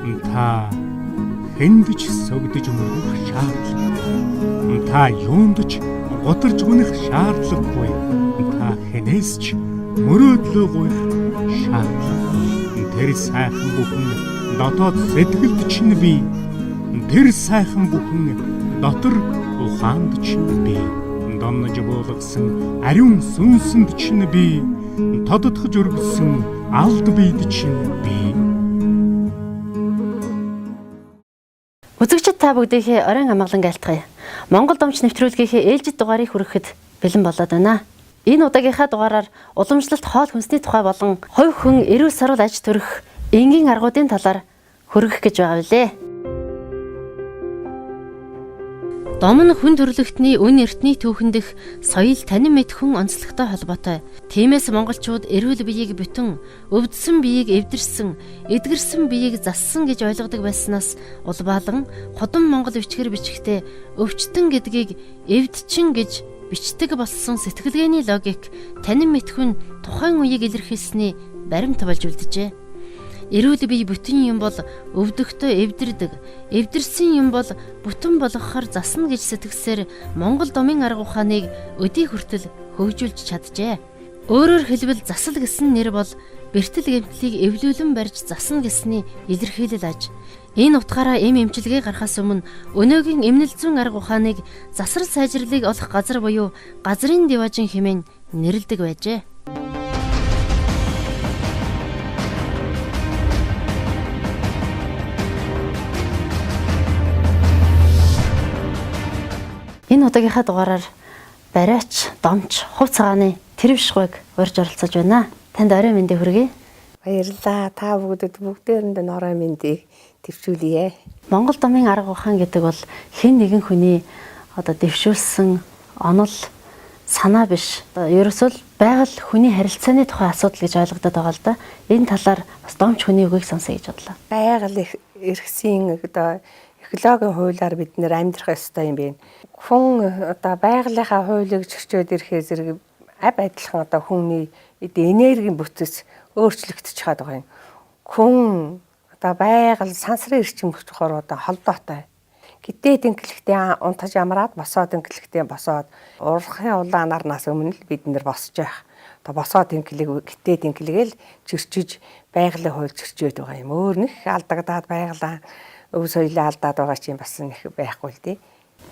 Та хэнд ч согдож өнгөрөх шаардлага. Та юунд ч гутарж үнэх шаардлагагүй. Та хэнээс ч мөрөөдлөө гуйх шаардлага. Тэр сайхан бүхэн дотоод сэтгэлд чинь бий. Тэр сайхан бүхэн дотор ухаанд чинь бий. Доннож буулгасан ариун сүнсэнд чинь бий. Тодотгож өргөсөн алд биед чинь бий. Үзэгчид та бүгдийнхээ оройн амгалан айлтгая. Монгол домч нэвтрүүлгийнхээ ээлжид дугаарыг хүрэхэд бэлэн болоод байна. Энэ удаагийнхаа дугаараар уламжлалт хоол хүнсний тухай болон хувь хүн эрүүл сарвал аж төрөх энгийн аргуудын талаар хүргэх гэж байгаа билээ. Дом нь хүн төрөлхтний үн эртний түүхэндх соёл танин мэд хүн онцлогтой холбоотой. Тиймээс монголчууд эрүүл биеийг бүтэн, өвдсөн биеийг эвдэрсэн, эдгэрсэн биеийг зассан гэж ойлгодог байснаас улбаалan ходон монгол бичгээр бичгтээ өвчтөн гэдгийг эвдчин гэж бичдэг болсон сэтгэлгээний логик танин мэд хүн тухайн үеийг илэрхийлсэний баримт болж үлджээ. Эрүүл бие бүтэн юм бол өвдөгтөө эвдэрдэг. Эвдэрсэн юм бол бүтэн болгохоор засна гэж сэтгэлсээр Монгол домын арга ухааныг өдий хүртэл хөгжүүлж чаджээ. Өөрөөр хэлбэл засал гэсэн нэр бол бэртэл гэмтлийг эвлүүлэн барьж засна гэсний илэрхийлэл аж. Энэ утгаараа эмчилгээ гарахаас өмнө өнөөгийн эмнэл зүйн арга ухааныг засрал сайжралыг олох газар буюу газрын диважин хэмээн нэрлэдэг байжээ. Энэ удаагийнхаа дугаараар бариач, домч, хувь цагааны Тэрвшгүйг урьж оролцож байна. Танд орой мэндийг хүргэе. Баярлалаа. Та бүгдээрэнд нь орой мэндийг төвчүүлье. Монгол домын арга ухаан гэдэг бол хэн нэгэн хүний дэвшүүлсэн онол санаа биш. Ерөөсөө байгаль хүний харилцааны тухай асуудал гэж ойлгогдоод байгаа л да. Энэ талаар бас домч хүний үгийг сонсъё гэж бодлоо. Байгаль эрхсийн экологийн хуулиар бид нэр амьдрах ёстой юм байна. Хүн байгалийнхаа хуулийг зөрчөөд ирэхээ зэрэг адилхан хүний энергийн бүтэц өөрчлөгдөж чад байгаа юм. Хүн байгаль сансрын эрчим хүчээр холбоотой. Гэтээ тэнхлэгтээ унтаж амраад босоод тэнхлэгтээ босоод урахын улаанарнаас өмнө л бид нэр босож байх. Босоод гэтээ тэнхлэгээл зөрчиж байгалийн хууль зөрчөөд байгаа юм. Өөр нэг алдагдаад байгалаа өв соёлоо алдаад байгаа чинь бас нэг байхгүй л дээ.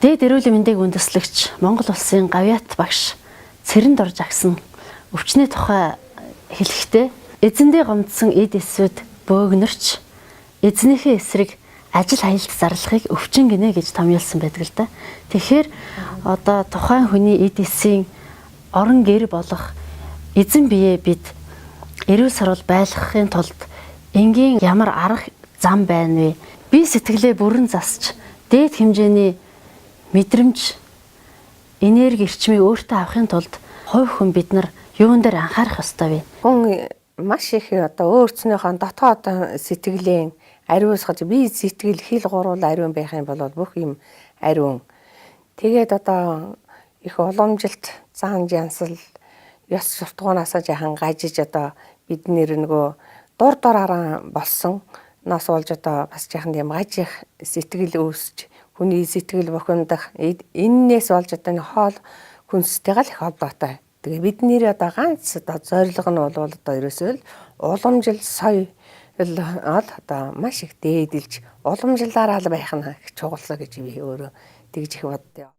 Дээд эрүүл мэндийг үндэслэгч Монгол улсын гавьяат багш Цэрэнд орж агсан өвчний тухай хэлэхдээ эзэндээ гомдсон эд эсвэд бөөгнөрч эзнийхээ эсрэг ажил хаялт зарлахыг өвчин гинэ гэж томьёолсон байдаг л да. Тэгэхээр тухайн хүний эд эсийн орон гэр болох эзэн биеэ бид эрүүл сарвал байлгахын тулд энгийн ямар арга зам байна вэ? Бие сэтгэлээ бүрэн засч дээд хэмжээний мэдрэмж энерги эрчмийг өөртөө авахын тулд хувь хүн бид нар юун дээр анхаарах ёстой вэ? Хүн маш их өөрснийхөө дотоод сэтгэлийн ариусгаж бие сэтгэл хэл гурвал ариун байх юм бол бүх юм ариун. Тэгээд их уламжилт зан янсал ёс суртахуунаас жахан гажиж бид нэр нөгөө дур дураараа болсон нас болж бас жахан юм гажих сэтгэл үүсч хүний сэтгэл бохиндах эннээс болж хоол хүнстэйгээ л их холбоотой. Тэгээ бидний ганц зорилго нь бол ерөөсөө л уламжил соёл маш их дээдэлж уламжлалаараа л байх нь их чухал гэж би өөрөө тэгж их боддоо.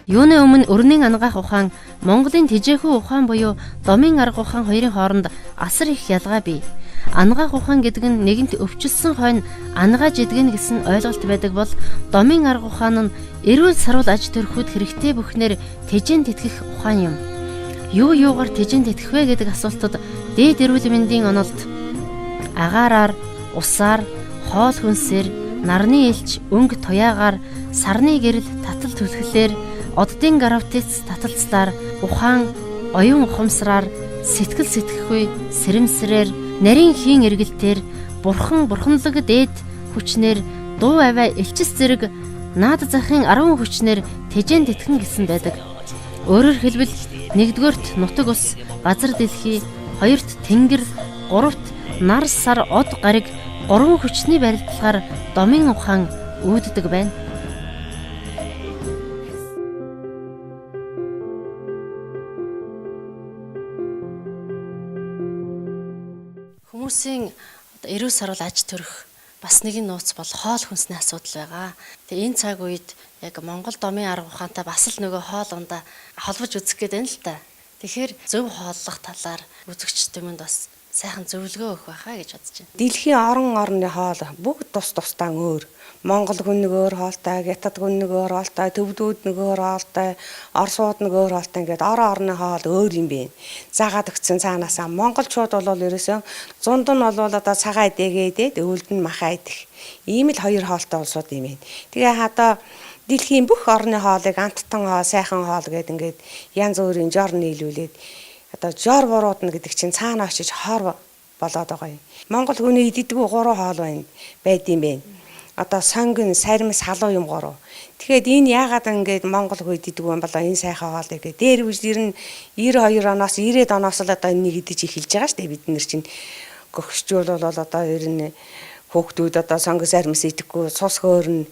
Юуны өмнө өрнийн ангаах ухаан, Монголын тэжээхүү ухаан буюу домын арга ухаан хоёрын хооронд асар их ялгаа бий. Ангаах ухаан гэдэг нь нэгэнт өвчлсөн хойно ангааж идэгнэ гэсэн ойлголт байдаг бол домын арга ухаан нь эрүүл сарвал аж төрөхөд хэрэгтэй бүхнээр тэжээн тэтгэх ухаан юм. Юу юугаар тэжээн тэтгэх вэ гэдэг асуултад дээд эрүүл мэндийн онолд агаараар, усаар, хоол хүнсээр, нарны элч, өнгө туяагаар, сарны гэрэл, татал түлхлээр, оддын гравитац таталцлаар, ухаан, оюун ухамсараар, сэтгэл сэтгэхгүй, сэрэмсрээр, нарийн хийн эргэлтээр, бурханлаг дээд хүчнэр, дуу аваа элчис зэрэг наад захын 10 хүчнэр тэжээн тэтгэн гэсэн байдаг. Өөрөөр хэлбэл нэгдүгээрт нутаг ус, газар дэлхий, хоёрт тэнгэр, гуравт нар сар од гариг 3 хүчний барилдлагаар домын ухаан үүддэг байна. Хүмүүсийн эрүү сарвал аж төрөх бас нэгэн нууц бол хоол хүнсний асуудал байгаа. Тэгээ энэ цаг үед яг Монгол домын арга ухаантай бас л нөгөө хоолундаа холбож үзэх гээд байна л та. Тэгэхээр зөв хооллох талаар үзэгчд юмд бас сайхан зөвлөгөө өгөх байхаа гэж бодож байна. Дэлхийн орны хоол бүгд тус тусдаа өөр. Монгол хүн нэг өөр хоолтой, Хятад хүн нэг өөр хоолтой, Төвдүүд нэг өөр хоолтой, Оросууд нэг өөр хоолтой ингээд орны хоол өөр юм бэ. Заагаад өгсөн цаанаасаа монголчууд бол ерөөсөө зунд нь бол одоо цагаа дэгээд өвөлд нь махаа идэх. Ийм л хоёр хоолтой улсууд юм байна. Тэгээ одоо дэлхийн бүх орны хоолыг амттан хоол, сайхан хоол гэдэг ингээд янз бүрийн жор нийлүүлээд одоо жор буруудна гэдэг чинь цаана очиж хор болоод байгаа юм. Монгол хүний иддэггүй 3 хоол байд юм бэ. Одоо сонгон, сармис, халуун юм 3. Тэгэхээр энэ яагаад ингээд Монгол хүү иддэг юм болоо энэ сайхан хоол гэдэг. Дээр үз ер нь 92 оноос 90 оноос л одоо энийг идэж эхэлж байгаа шүү дээ. Бид нар чинь гөгшчүүл бол одоо ер нь хүүхдүүд одоо сонгон, сармис идэхгүй, цус хөөрн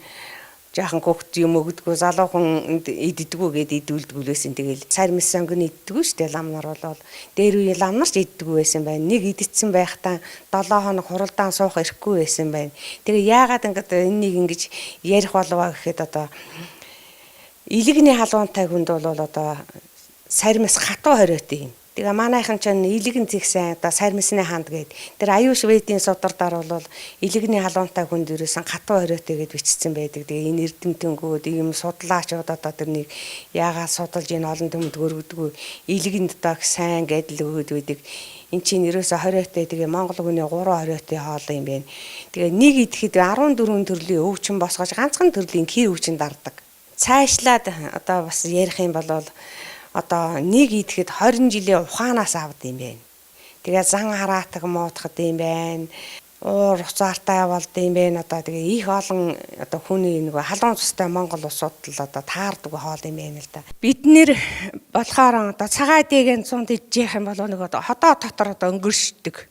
жаахан хүүхд юм өгдөггүй, залуухан иддэггүй гэдэг идүүлдэг байсан. Тэгэл сармис сонгон иддэггүй шүү дээ. Лам нар бол дээр үе лам нар ч иддэггүй байсан байна. Нэг идсэн байхдаа 7 хоног хуралдаан суух ирэхгүй байсан байна. Тэгээ яагаад ингээд энийг ингэж ярих болов гэхэд одоо илэгний халуунтай хүнд бол одоо сармис хатуу хориотой юм. Тэгээ манайхан ч илэгэн зэгсэн одоо сармисны ханд гээд тэр аюуш вэдийн судардар бол илэгний халуунтай хүнд ерөөсөн хатуу хориотой гэд бичсэн байдаг. Тэгээ энэ эрдэмтэнгүүд ийм судлаачуд одоо тэрнийг яагаад судалж энэ олон төмөд өргөдгөө илэгэнд одоо сайн гэдэл өгöd байдаг. Энд чинь ерөөсө хориотой тэгээ Монгол хүний 3 хориотой хоол юм байна. Тэгээ нэг идэхэд 14 төрлийн өвчин босгож ганцхан төрлийн кий өвчин дарддаг. Цаашлаад одоо бас ярих юм бол одоо нэг идэхэд 20 жилийн ухаанаас авд юм байна. Тэгээ зан хараатаг муутахд юм байна. Уур уцаартай болд юм байна. Одоо тэгээ их олон одоо хүний нэг халуун цустай Монгол улсууд л одоо таардаг хоол юм байна л да. Бид нэр болохоор одоо цагаан дээгэн цунд идэх юм бол нэг одоо хотоо дотор одоо өнгөршдөг.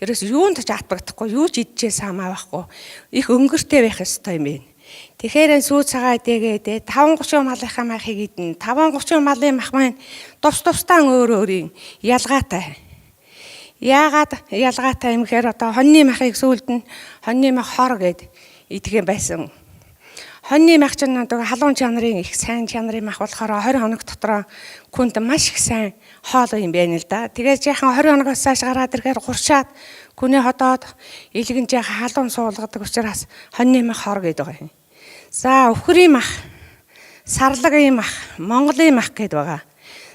Ерөөс юунд ч атбагдахгүй, юу ч идчихээс хамаахгүй. Их өнгөртэй байх ёстой юм байна. Тэгэхээр сүү цагаа дээгээд 5-30 малынхаа махыг идэн 5-30 малын мах маань тусдаа өөр ялгаатай. Яагаад ялгаатай юм гэхээр одоо хоньны махыг сүүлд нь хоньны мах хор гэд идэх юм байсан. Хоньны мах чинь одоо халуун чанарын их сайн чанарын мах болохоор 20 хоног дотор хүнд маш их сайн хоол юм байна л да. Тэгээд яахан 20 хоногоос цааш гараад ирэхээр гуршаад күнээ ходоод илгэн жаахан халуун суулгадаг учраас хоньны мах хор гэдэг байгаа юм. За өвхрийн мах, сарлагын мах, монголын мах гэдээ байгаа.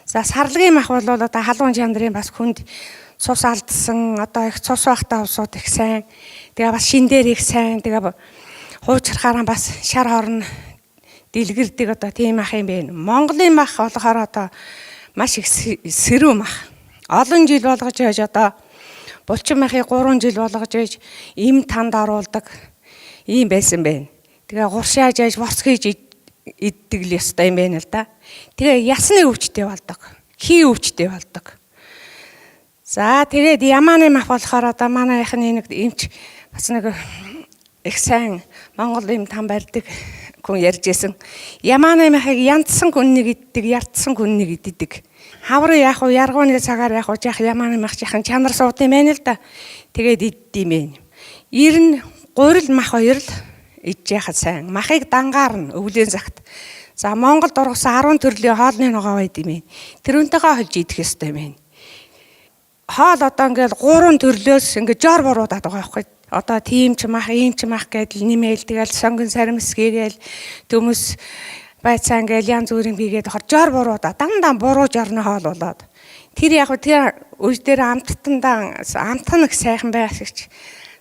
За сарлагын мах бол одоо халуун чанарын бас хүнд цус алдсан, одоо их цус байхтай улсууд их сайн. Тэгээ бас шин дээр их сайн. Тэгээ хуучрахаараа бас шар хорн дэлгэрдэг одоо тийм мах юм бэ. Монголын мах болохоор одоо маш их сэрүү мах. Олон жил болгож яж одоо булчин махыг 3 жил болгож яж им танд оруулдаг ийм байсан байна. Тэгээ гуршааж яж борц хийж иддэг л ёстой юм байна л да. Тэгээ ясны өвчтэй болдог. Хий өвчтэй болдог. За тэгээд ямааны мах болохоор одоо манайхны нэг эмч бас нэг их сайн Монгол юм там барьдаг хүн ярьжсэн. Ямааны махыг янцсан хүннийг иддэг, ярдсан хүннийг иддэг. Хавар яах вэ? Яргууны цагаар яах вэ? Жах ямааны мах жахан чанар сууд юм байна л да. Тэгээд иддэм юм. Ер нь гурил мах хоёр л идж яхад сайн. Махыг дангаар нь өвлийн цагт. За Монголд ургасан 10 төрлийн хоолны ногоо байд юм байна. Тэрүүнтэйгээ холж идэх ёстой юм байна. Хоол одоо ингээл 3 төрлөөс ингээд жор буруудаад байгаа байхгүй. Одоо тийм ч мах, ийм ч мах гэдэл нэмээл тэгэл сонгон сармис гээгээл төмөс байцаа ингээл янз бүрийн бигээд жор буруудаа дандаа буруу жорны хоол болоод. Тэр яг тэр үе дээр амттандаа амтхан их сайхан байсагч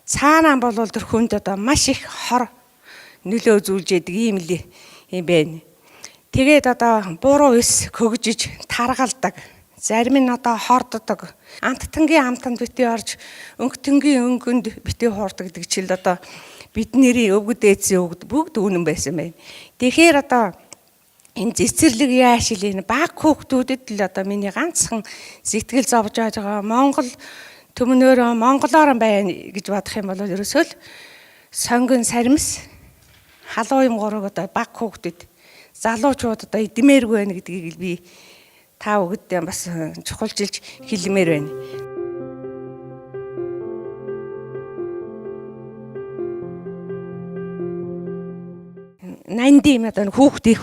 цаанаа бол тэр хүнд одоо маш их хор нөлөө зүйлж яадаг юм л юм байна. Тэгээд одоо буруу эс хөгжиж таргалдаг. Зарим нь одоо хорддог. Амттангийн амтанд битээ орж өнгөтөнгийн өнгөнд битээ хуурдаг гэдэг чил одоо бидний өвгөд ээдсийн өвгөд бүгд үнэн байсан байна. Тэгэхээр одоо энэ цэцэрлэг яашил энэ баг хүүхдүүдэд л одоо миний ганцхан сэтгэл зовж байгаа Монгол төмнөөрөө монголоор байна гэж бодох юм бол ерөөсөө л сонгон саримс халуун юм гурав одоо баг хүүхдүүд залуучууд одоо идмээргүй байна гэдгийг би та бүгдээ бас чухалчилж хэлмээр байна. Нандим одоо хүүхд их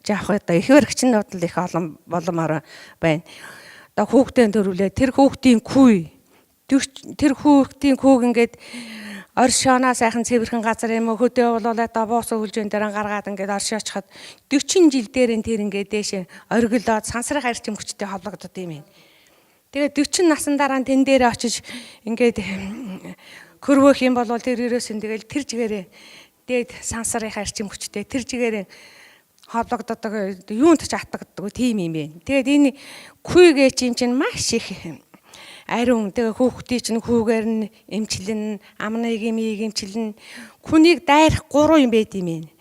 жаах одоо их баригчны бодол их олон боломоор байна. Одоо хүүхдийн төрүүлээ тэр хүүхдийн күй тэр хүүхдийн күүг ингээд оршооноо сайхан цэвэрхэн газар юм хөдөө болоо одоо буус үлжэн дээр гаргаад ингээд оршоочход 40 жил дээр нь тэр ингээд дээш оргилоод сансрах арчим хүчтэй холбогдод юм. Тэгээд 40 насны дараа тэн дээр очиж ингээд хөрвөх юм бол тэр ерөөсөн тэгэл тэр жигээрээ дээд сансрах арчим хүчтэй тэр жигээрээ холбогдоод юунд ч атгаддаг тийм юм бэ. Тэгээд энэ күйгээ чинь маш их ариун тэгээ хүүхдийн чинь хүүгээр нь эмчлэн амныг эмчилнэ хүнийг дайрах 3 юм байд юм бэ.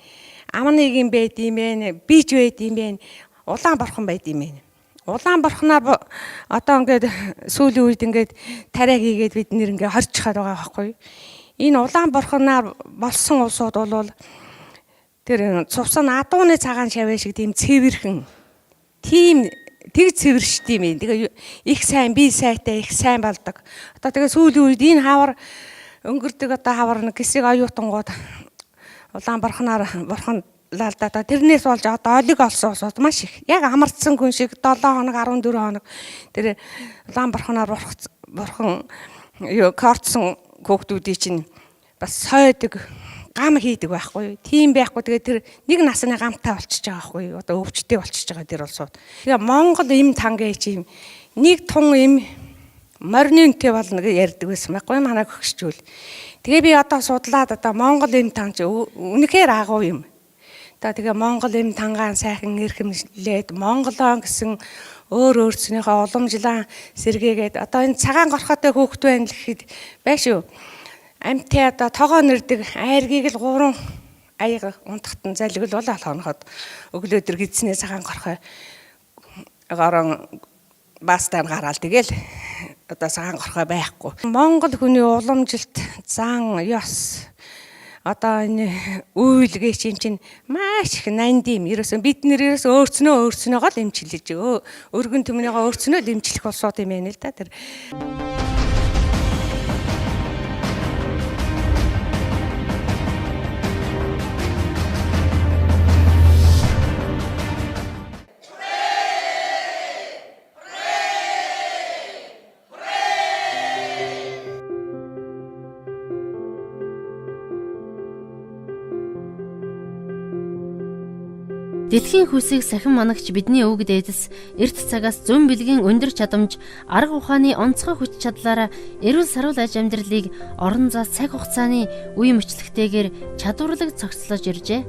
Амныг юм байд юм бэ, бич байд юм бэ, улаан борхон байд юм бэ. Улаан борхоноор одоо ингээд сүүлийн үед ингээд тариа хийгээд бид нэр ингээд хорчхаар байгаа байхгүй. Энэ улаан борхоноор болсон улсууд бол тэр цувсан адууны цагаан шавь шиг тийм цэвэрхэн тийм тэг цэвэршд юм. Тэгээ их сайн би сайтай их сайн болдог. Одоо тэгээ сүүлийн үед энэ хавар өнгөрдөг одоо хавар нэг хэсэг оюутангууд улаан борхонлаа л да. Тэрнээс болж одоо олиг олсон усууд маш их. Яг амардсан хүн шиг 7 хоног 14 хоног тэр улаан борхоноор борхон юу кортсон хүүхдүүдийн чинь бас сойдог гам хийдэг байхгүй. Тийм байхгүй. Тэгээ тэр нэг насны гамтай болчихж байгаа байхгүй. Одоо өвчтэй болчихж байгаа тэр улсууд. Тэгээ Монгол эм тангээ чи нэг тун эм морнинтэй болно гэж ярьдаг байсан байхгүй манай гөгсчүүл. Тэгээ би одоо судлаад одоо Монгол эм тан чи үнэхээр агуу юм. Тэгээ Монгол эм тангаан сайхан эрхэмлээд Монголоо гэсэн өөрсдийнхөө уламжлан сэргээгээд одоо энэ цагаан горхотой хүүхд байна л гэхэд байшгүй. Амттай одоо тогоо нэрдэг айргийг л 3 аяга унтахтан залгил болоо хоноход өглөөдөр гидснээ цагаан горхой горон бастаар гараал тэгэл одоо цагаан горхой байхгүй. Монгол хүний уламжилт зан ёс одоо энэ үйлгээ чинь маш их нандим ерөөсөн бид нэрээс өөрснөөгөө л эмчилж өргөн төмнийгөө өөрснөө л эмчлэх болсууд юм байна л да тэр. Дэлхийн хүсийг сахин манагч бидний өвгд ээдс эрт цагаас зүүн бэлгийн өндөр чадамж арга ухааны онцгой хүч чадлаараа эрүүл сарвал аж амьдралыг орон зай цаг хугацааны үе мөчлөгтэйгээр чадварлаг цогцлож иржээ.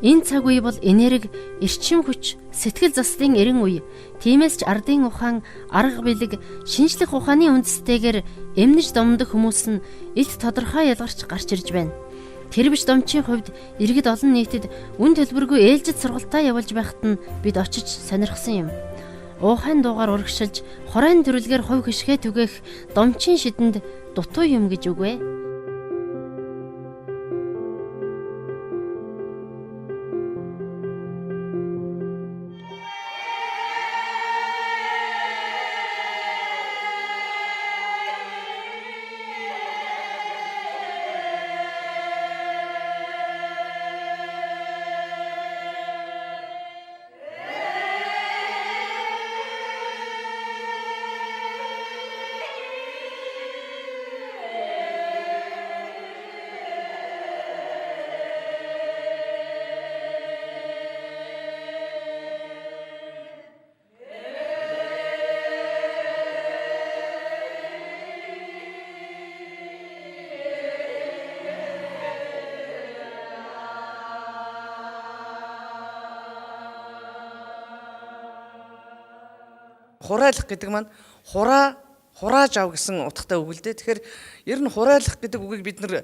Энэ цаг үе бол энерги, эрчим хүч, сэтгэл заслын эрен үе. Тиймээс ч ардын ухаан, арга бэлэг, шинжлэх ухааны үндэстэйгээр эмнэж домдох хүмүүс нь илт тодорхой ялгарч гарч ирж байна. Тэр биш домчийн хувьд иргэд олон нийтэд үн төлбөргүй ээлжид сургалтаа явуулж байхад нь бид очиж сонирхсан юм. Уухайн дуугаар урагшилж, хорайн төрөлгээр хувь хишгээ түгээх домчийн шидэнд дутуу юм гэж үгүй. Хураалах гэдэг маань хураа хурааж ав гэсэн утгатай үг л дээ. Тэгэхээр ер нь хурайлах гэдэг үгийг бид нар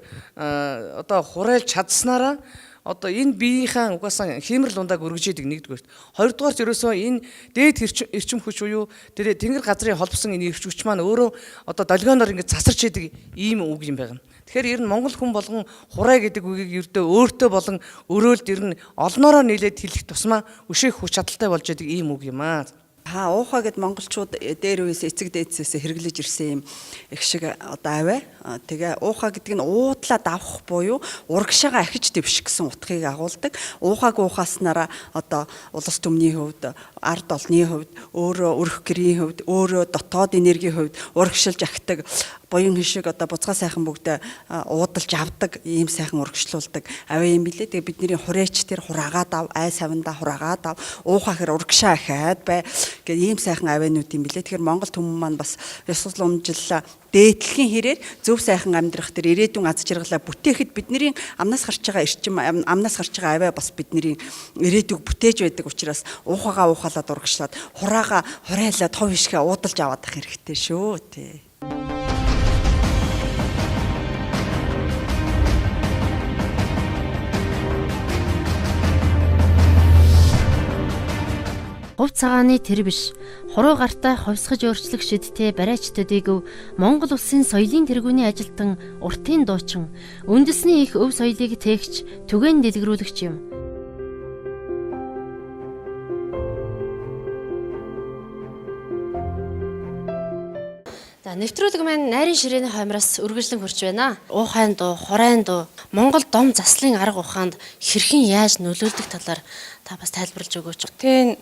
одоо хурайлж чадсанараа одоо энэ биеийнхээ угаасаа хиймэрл ундааг өргөжээдэг нэгдүгээрт. Хоёрдугаарт ерөөсөө энэ дээд эрчим хүч буюу тэр тэнгэр газрын холбосон энэ эрчим хүч маань өөрөө одоо долгионоор ингэ засарч идэг ийм үг юм байна. Тэгэхээр ер нь монгол хүн болгон хурай гэдэг үгийг ердөө өөртөө болон өрөөлд ер нь олноороо нийлээд хэлэх тусмаа өшөөх хүч чадалтай болж идэг ийм үг юм аа. Уухаа гэд монголчууд дээр үеэс эцэг дээдсээс хэрэглэж ирсэн юм их шиг одоо аваа. Тэгээ уухаа гэдэг нь уудлаа давах буюу урагшаага ахиж дэвших гэсэн утгыг агуулдаг. Уухааг уухааснараа одоо улс төмний хувьд, ард олны хувьд, өөрөө өрх гэрийн хувьд, өөрөө дотоод энергийн хувьд урагшилж ахдаг. Буян хишиг одоо буцгаа сайхан бүгд уудалж авдаг, ийм сайхан урагшлуулдаг аваа юм билээ. Тэгээ бидний хураач тэр хураагаад ав, ай савнда хураагаад ав, уухаа хэр урагшаа ахаад бай гэх ийм сайхан аваанууд юм билээ. Тэгэхээр Монгол хүмүүс маань бас ёс сурламжлал дээдлэхийн хэрээр зөв сайхан амьдрах тэр ирээдүйн аз жаргалаа бүтээхэд бидний амнаас гарч байгаа эрчим, амнаас гарч байгаа аваа бас бидний ирээдүйг бүтээж байдаг учраас уухагаа уухалаад урагшлаад хураага хурайлаад тов хишгээ уудалж аваад ах хэрэгтэй шүү тий. Говь цагааны тэр биш, хуруу гартаа ховсгож өөрчлөх шидтэй барайч төдийгөв Монгол улсын соёлын тэргүүний ажилтан уртын дуучин, үндэсний их өв соёлыг тээгч, түгээн дэлгэрүүлэгч юм. За нэвтрүүлэг маань найрын ширээний хоймроос үргэлжлэн хурж байна. Уухайн дуу, хурайн дуу, Монгол дом заслын арга ухаанд хэрхэн яаж нөлөөлдөг талаар та бас тайлбарлаж өгөөч. Уртын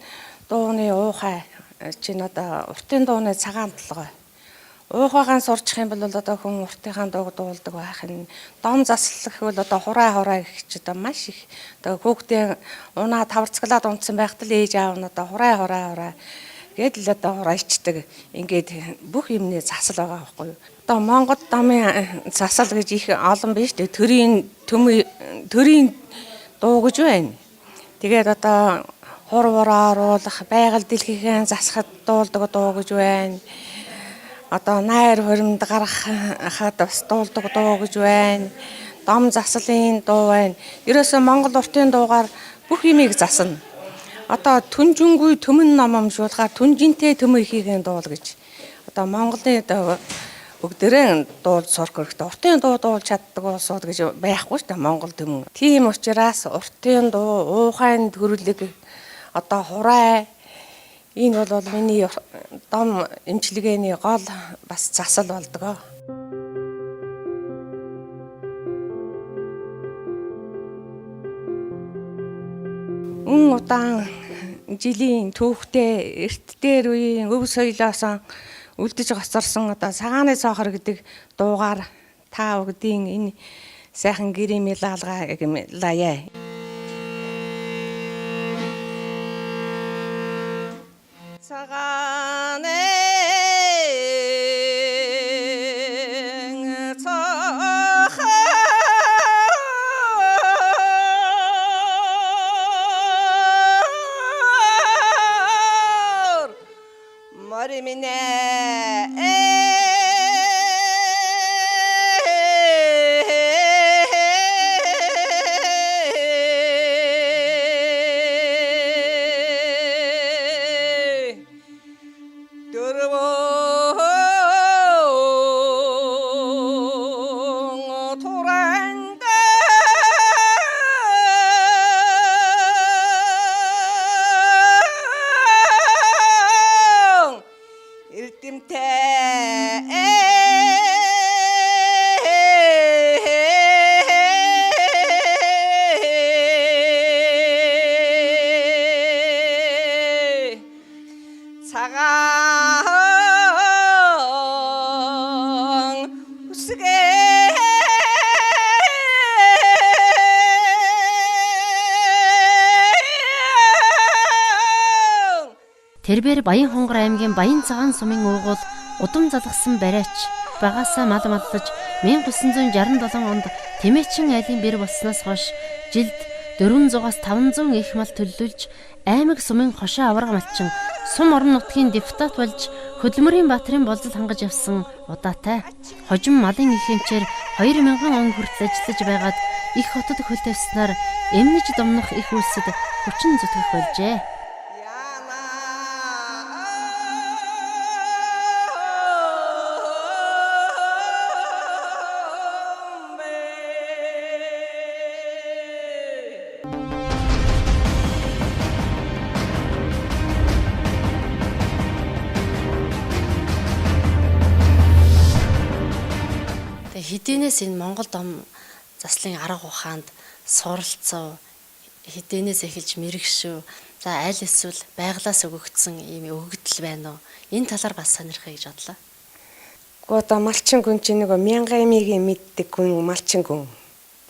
дууны уухай чинь одоо уртын дууны цагаан толгой. Уухайгаан сурчих юм бол одоо хүн уртынхаа дууг дуулдаг байх нь. Дом заслах бол одоо хураа гэх ч одоо маш их одоо хүүхдээ унаа таварцглаад унтсан байхад л ээж аав нь одоо хураа гэдэл одоо хураачдаг. Ингээд бүх юмны засал байгаа байхгүй юу. Одоо Монгол домын засал гэж их олон биш дээ. Төрийн дуу гэж байна. Тэгээд одоо хурвараа оруулах, байгаль дэлхийхэн засахад дуулдаг дуу гэж байна. Одоо найр хоримд гаргахад бас дуулдаг дуу гэж байна. Дом заслын дуу байна. Ерөөсөө Монгол уртын дуугаар бүх юмыг засна. Одоо түнжингүй төмөн номомшуулахаар түнжинтэй төмөн ихийг дуул гэж. Одоо Монголын одоо бүгдээрээ дуулж сурах хэрэгтэй. Уртын дуу дуулж чаддаг улсууд гэж байхгүй шүү дээ Монгол төмөн. Тийм учраас уртын дуу, уухайн төрөлөг, одоо хурай энэ бол миний дом эмчилгээний гол бас засал болдог. Удаан жилийн түүхтэй эрт дээр үеийн өв соёлоос үлдэж гоцорсон одоо цагааны цоохор гэдэг дуугаар та бүгдийн энэ сайхан гэрийн лаалгая. Цагааны Тэрбээр Баянхонгор аймгийн Баян цагаан сумын уугуул удам залгсан барайч багаасаа мал маллаж 1967 онд Тэмээчин айлын бэр болсноос хойш жилд 400-аас 500 их мал төлөвлөж аймаг сумын хошоо аварга малчин сум орон нутгийн депутат болж Хөдөлмөрийн Баатарын болзол хангаж явсан удаатай хожим малын их хэмчээр 2000 он хүртэл ажиллаж байгаад их хотод хөл тавьснаар эмнэж домнох их үлсэд хүчин зүтгэх болжээ. Хэдийнээс энэ Монгол дом заслын арга ухаанд суралцав, хэдийнээс эхэлж мэрэгшүү, за аль эсвэл байглаас өгөгдсөн ийм өгөгдөл байна уу? Энэ талаар бас сонирхъя гэж бодлоо. Одоо малчин гүн чинь нэг 1000 эмигийн мэддэг гүн малчин гүн.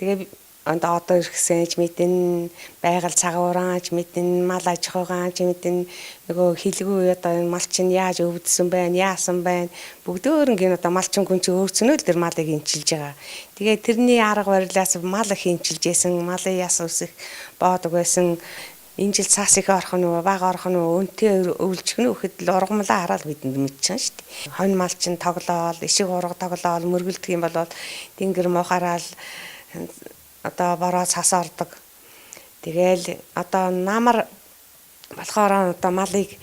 Тэгээ одоо ирхсэнж мэдэн байгаль цагуураач мэдэн мал аж ахуйгаач мэдэн нөгөө хилгүй одоо малчин яаж өвдсөн байна, яасан байна бүгдөөрнгийн одоо малчин гүн чи өөрснөө л тэр малыг эмчилж байгаа. Тэгээ тэрний арга барилаас мал их эмчилжсэн, малын яс үсэх боодог байсан. Энэ жил цаас их орох нь баг орох нь өнтөө өвлжгнө гэхэд л ургамлаа хараад бидэнд мэдчихэн шүү дээ. Хонь малчин тоглоол, ишиг урга тоглоол, мөргөлдөг юм болоод тэнгэр мохараал одоо бороо цас ордог. Тэгээл одоо намар болохоор одоо малыг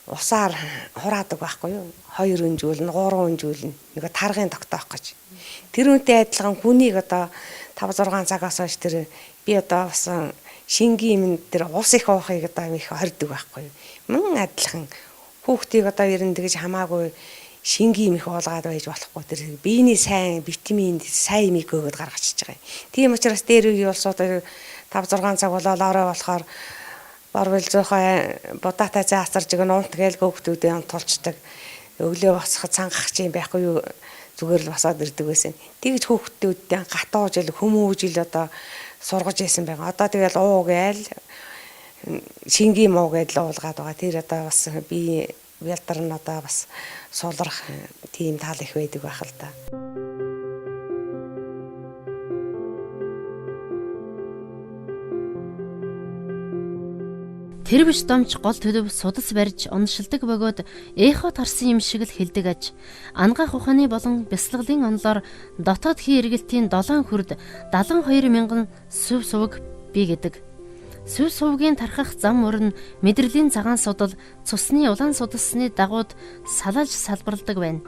усаар хураадаг байхгүй юу? 2 өнжүүлнэ, 3 өнжүүлнэ. Нэг таргын тогтоох гэж. Тэр үнтэй адилхан хүнийг одоо 5 6 цагаас хойш тэр би одоо бас шингийн юм тэр ус их уухыг одоо их хордог байхгүй юу? Мөн адилхан хүүхдийг одоо ер нь тэгж хамаагүй шингийн их уулгаад байж болохгүй тэр биений сайн витамин сайн имийг өгöd гаргачихж байгаа юм. Тийм учраас дээр үе улсууд 5 6 цаг болоод орой болохоор борвол зөөхөө будаатай заастарж гэн унт гээл хөөхтүүдээ унтуулцдаг. Өглөө босоход цангах юм байхгүй юу зүгээр л босоод ирдэг байсан. Тэгж хөөхтүүдтэй гатууж ил хүмүүжил одоо сургаж байсан байгаа. Одоо тэгэл уу гээл шингийн муу гэдэл уулгаад байгаа. Тэр одоо бас би Вялтар нь одоо бас сулрах тийм тал их байдаг байх л да. Тэр биш домч гол төлөв судас барьж уншилдаг бөгөөд эхот харсан юм шиг л хэлдэг аж. Ангаах ухааны болон бясалгалын онолоор дотоод хий эргэлтийн 7 хүрд 72,000 сүв сувг бий гэдэг. Сүв сувгийн тархах зам өрн мэдрэлийн цагаан судал цусны улаан судалсны дагууд салаалж салбарладаг байна.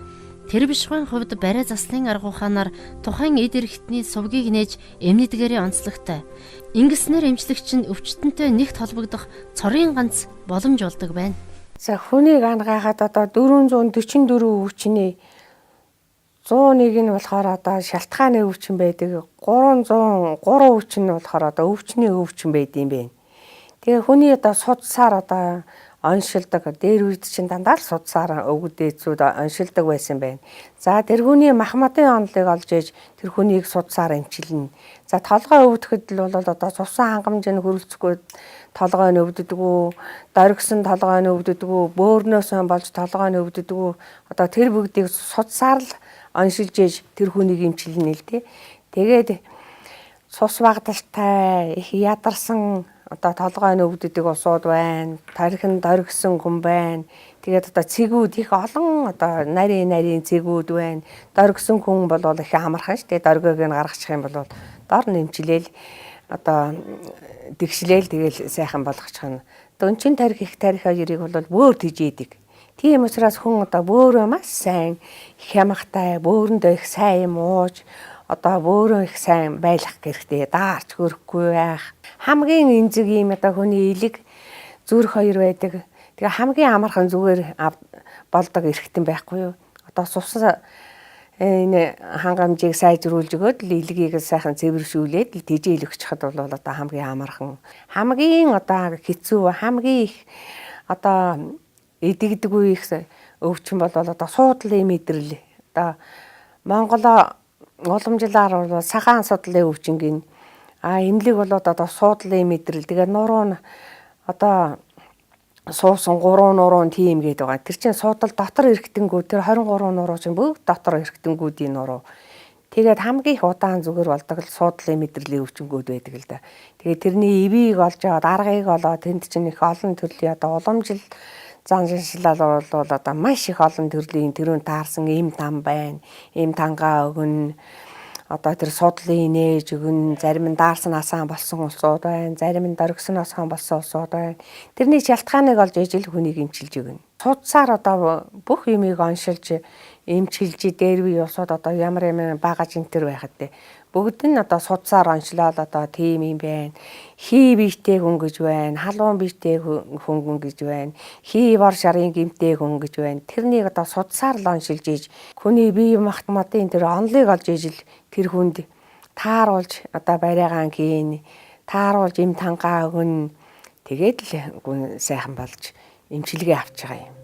Тэр бишгүйн хувьд барай заслын арга ухаанаар тухайн эд эрхтний сувгийг нээж эмнэдгээрээ онцлогтой. Ингэснээр эмчлэгч нь өвчтөнтэй нэгт холбогдох цорын ганц боломж болдог байна. За хүнийг ангаахад одоо 444 өвчний 101 нь болохоор одоо шалтгааны өвчин байдаг. 303 өвчин нь болохоор одоо өвчний өвчин байдсан бэ. Тэгээ хүний одоо судсаар одоо оншилдог. Дээр үед чинь дандаа л судсаар өвгдээцүүд оншилдог байсан байна. За тэр хүний махматын онолыг олж ээж тэр хүнийг судсаар эмчилнэ. За толгой өвдөхэд л бол одоо цусан хангамжийг хөрвөлцөхгүй толгой нь өвддөг, доргисон толгой нь өвддөг, бөөрнөөс болж толгой нь өвддөг. Одоо тэр бүгдийг судсаар л оншилж ээж тэр хүнийг эмчилнэ л дээ. Тэгээд цус вагдалтай их ядарсан одоо толгой нь өвддөг усууд байна. Тархинд доргисон хүн байна. Тэгээд одоо цэгүүд их олон одоо нарийн цэгүүд байна. Доргисон хүн бол их амархан шүү дээ. Доргиг нь гаргачих юм бол дор нэмчлээл одоо тэгшлээл тэгэл сайхан болгочих нь. Дөнчин тарих их тарих хоёрыг бол бөөр тижээдэг. Тийм учраас хүн одоо бөөрөө маш сайн хямгтай, бөөрөндөө их сайн юм ууж одоо бөөрөө их сайн байлгах хэрэгтэй. Даарч хөрөхгүй байх. Хамгийн энзэг юм одоо хүний элэг зүрх хоёр байдаг. Тэгээ хамгийн амархан зүгээр болдог эрхтэн байхгүй юу? Одоо сувсан энэ хангамжийг сайжруулж өгөөд л элгийг сайхан цэвэршүүлээд л тэжээл өгчихөд бол одоо хамгийн амархан. Хамгийн одоо хэцүү, хамгийн их одоо эдэгдэггүй их өвчин бол одоо суудлын мэдрэл. Одоо Монгол уламжлалаар бол сахаан судлалын өвчнгийн эмнэлэг бол одоо суудлын мэдрэл. Тэгээ нуруу нь одоо суусан 3 нуруу тийм гээд байгаа. Тэр чинь суудал дотор эргэтэнгүү тэр 23 нуруу чинь бүгд дотор эргэтэнгүүдийн нуруу. Тэгээд хамгийн их удаан зүгээр болдог л суудлын мэдрэлийн өвчнгүүд байдаг л да. Тэгээд тэрний эвийг олж аваад аргыг олоод тэнд чинь их олон төрлийн одоо уламжил зан шинжилэл бол одоо маш их олон төрлийн тэрүүн таарсан эм там байна. Эм тангаа өгнө. Одоо тэр судлын нээж өгнө. Зарим нь даарсан асаан болсон улсууд байна. Зарим нь дөргсөн асаан болсон улсууд байна. Тэрний шалтгааныг олж ижил хүнийг эмчилж өгнө. Судсаар одоо бүх юмыг оншилж эмчилж дээр бие усууд одоо ямар багаж энэ төр байхад те бүгд нь одоо судсаар онцлоод одоо тийм юм байна. Хий биетэй хүн гэж байна. Халуун биетэй хүн гэж байна. Хий бор шарын гимтэй хүн гэж байна. Тэрнийг одоо судсаар л оншилж ийж хүний бие махбодын тэр онлыг олж ижил тэр хүнд тааруулж одоо бариагаан хийн тааруулж эм тангаа өгнө. Тэгээд л сайхан болж эмчилгээ авч байгаа юм.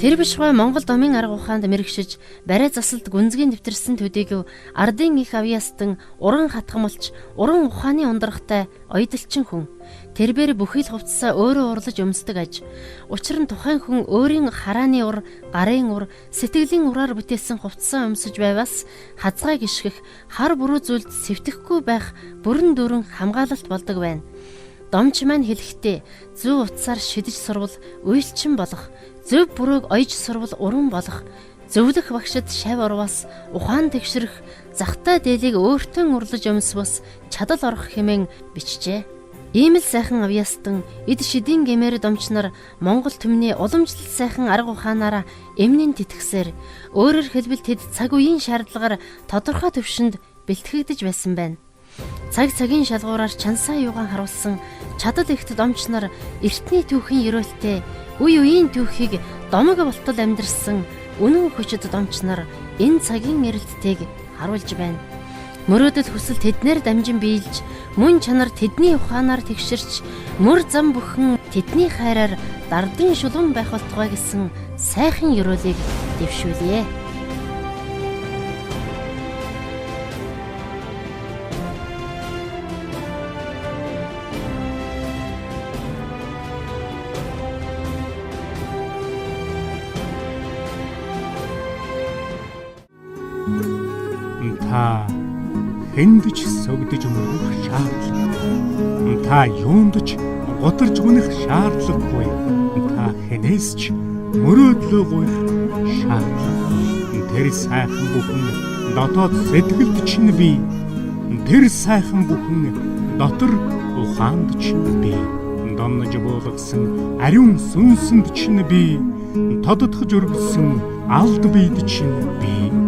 Тэр бишгүй Монгол домын арга ухаанд мэрэгшиж барай засалд гүнзгий дэвтэрсэн төдийг ардын их авьяастан уран хатгамалч уран ухааны ундрахтай ойдолчин хүн. Тэрбээр бүхий л хувцсаа өөрөө урлаж өмсдөг аж. Учир нь тухайн хүн өөрийн харааны ур, гарын ур, сэтгэлийн ураар бүтээсэн хувцсаа өмсөж байвас хазгай гიშгэх, хар буруу зүйлд сэвтэхгүй байх бүрэн дүүрэн хамгаалалт болдог байна. Домч маань хэлэхдээ зөв утсаар шидэж сурвал уйлчин болох, зөв бүрөөг ойж сурвал уран болох, зөвлөх багшид шав урвас, ухаан тэгшрэх, захтай дээлийг өөртөө урлаж өмсвас чадал орох хэмээн бичжээ. Ийм л сайхан авьяастан эд шидийн гэмээр домч нар Монгол түмний уламжлалт сайхан арга ухаанаараа эмнэн тэтгсээр өөрөөр хэлбэл тэд цаг үеийн шаардлагаар тодорхой төвшөнд бэлтгэгдэж байсан байна. Цагийн шалгуураар чансаа юугаан харуулсан чадал ихт домч нар эртний түүхийн ерөөлтэй үе үеийн түүхийг домог болтол амьдарсан үнэн хүчит домч нар энэ цагийн эрэлттэйг харуулж байна. Мөрөөдөл хүсэл тэднэр дамжин биелж, мөн чанар тэдний ухаанаар тэгшэрч, мөр зам бүхэн тэдний хайраар дардан шулуун байх болтугай гэсэн сайхан ерөөлийг дэвшүүлье. Та хэндэж согдож өнгөрөх шаардлага. Та юунд ч гутарж үнэх шаардлагагүй. Та хэнээс ч мөрөөдлөө гуйх шаардлага. Тэр сайхан бүхэн дотоод сэтгэлд чинь бий. Тэр сайхан бүхэн дотор ухаанд чинь бий. Домнож буулгасан ариун сүнсэнд чинь бий. Тодотгож өргөсөн алд биед чинь бий.